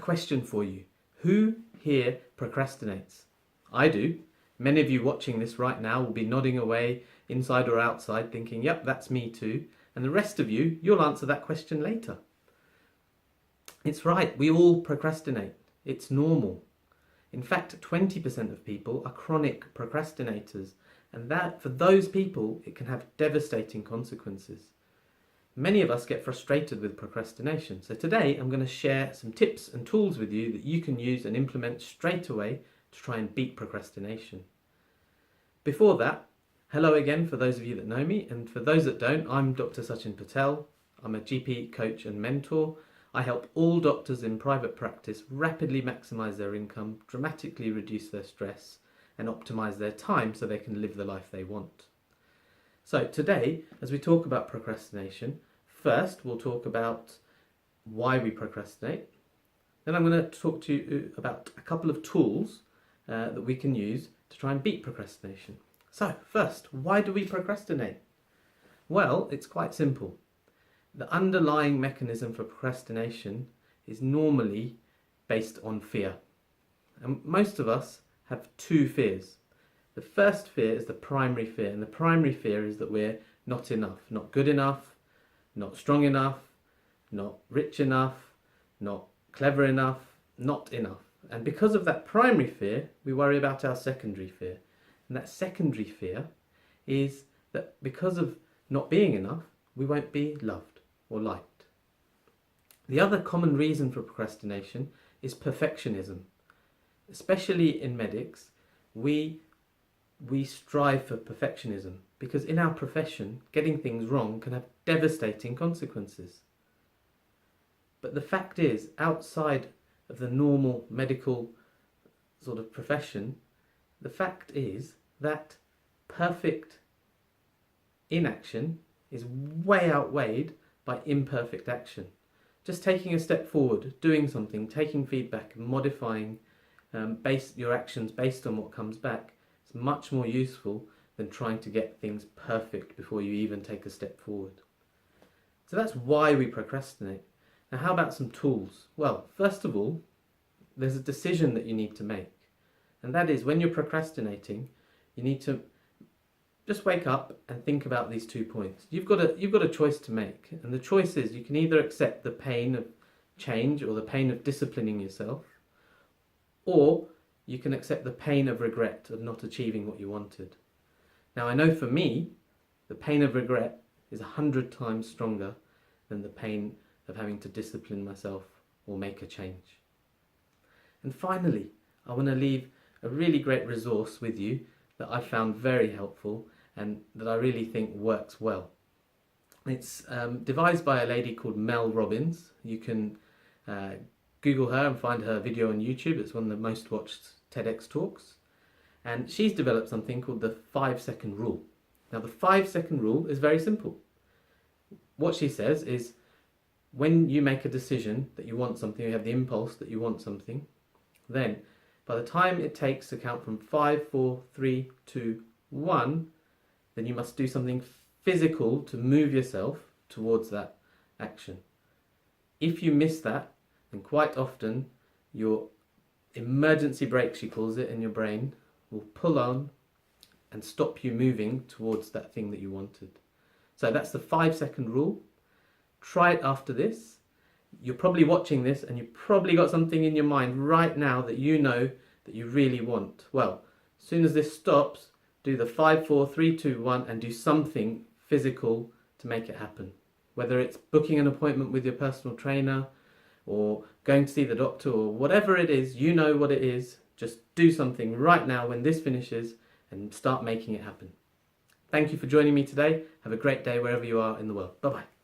question for you. Who here procrastinates? I do. Many of you watching this right now will be nodding away, inside or outside, thinking, yep, that's me too. And the rest of you, you'll answer that question later. It's right, we all procrastinate. It's normal. In fact, 20% of people are chronic procrastinators, and that, for those people, it can have devastating consequences. Many of us get frustrated with procrastination, so today I'm going to share some tips and tools with you that you can use and implement straight away to try and beat procrastination. Before that, hello again for those of you that know me, and for those that don't, I'm Dr. Sachin Patel. I'm a GP coach and mentor. I help all doctors in private practice rapidly maximise their income, dramatically reduce their stress, and optimise their time so they can live the life they want. So today, as we talk about procrastination, first we'll talk about why we procrastinate. Then I'm going to talk to you about a couple of tools that we can use to try and beat procrastination. So first, why do we procrastinate? Well, it's quite simple. The underlying mechanism for procrastination is normally based on fear. And most of us have two fears. The first fear is the primary fear, and the primary fear is that we're not enough, not good enough, not strong enough, not rich enough, not clever enough, not enough. And because of that primary fear, we worry about our secondary fear. And that secondary fear is that because of not being enough, we won't be loved or liked. The other common reason for procrastination is perfectionism. Especially in medics, we strive for perfectionism because in our profession, getting things wrong can have devastating consequences. But the fact is, outside of the normal medical sort of profession, the fact is that perfect inaction is way outweighed by imperfect action. Just taking a step forward, doing something, taking feedback, modifying your actions based on what comes back is much more useful than trying to get things perfect before you even take a step forward. So that's why we procrastinate. Now, how about some tools? Well, first of all, there's a decision that you need to make. And that is, when you're procrastinating, you need to just wake up and think about these 2 points. You've got a choice to make. And the choice is you can either accept the pain of change or the pain of disciplining yourself, or you can accept the pain of regret of not achieving what you wanted. Now, I know for me, the pain of regret is 100 times stronger than the pain of having to discipline myself or make a change. And finally, I want to leave a really great resource with you that I found very helpful and that I really think works well. It's devised by a lady called Mel Robbins. You can Google her and find her video on YouTube. It's one of the most watched TEDx talks. And she's developed something called the 5-second rule. Now, the 5-second rule is very simple. What she says is, when you make a decision that you want something, you have the impulse that you want something, then by the time it takes to count from 5, 4, 3, 2, 1, then you must do something physical to move yourself towards that action. If you miss that, then quite often your emergency brake, she calls it, in your brain will pull on and stop you moving towards that thing that you wanted. So that's the 5-second rule. Try it after this. You're probably watching this and you've probably got something in your mind right now that you know that you really want. Well, as soon as this stops, do the 5, 4, 3, 2, 1 and do something physical to make it happen. Whether it's booking an appointment with your personal trainer or going to see the doctor or whatever it is, you know what it is. Just do something right now when this finishes and start making it happen. Thank you for joining me today. Have a great day wherever you are in the world. Bye-bye.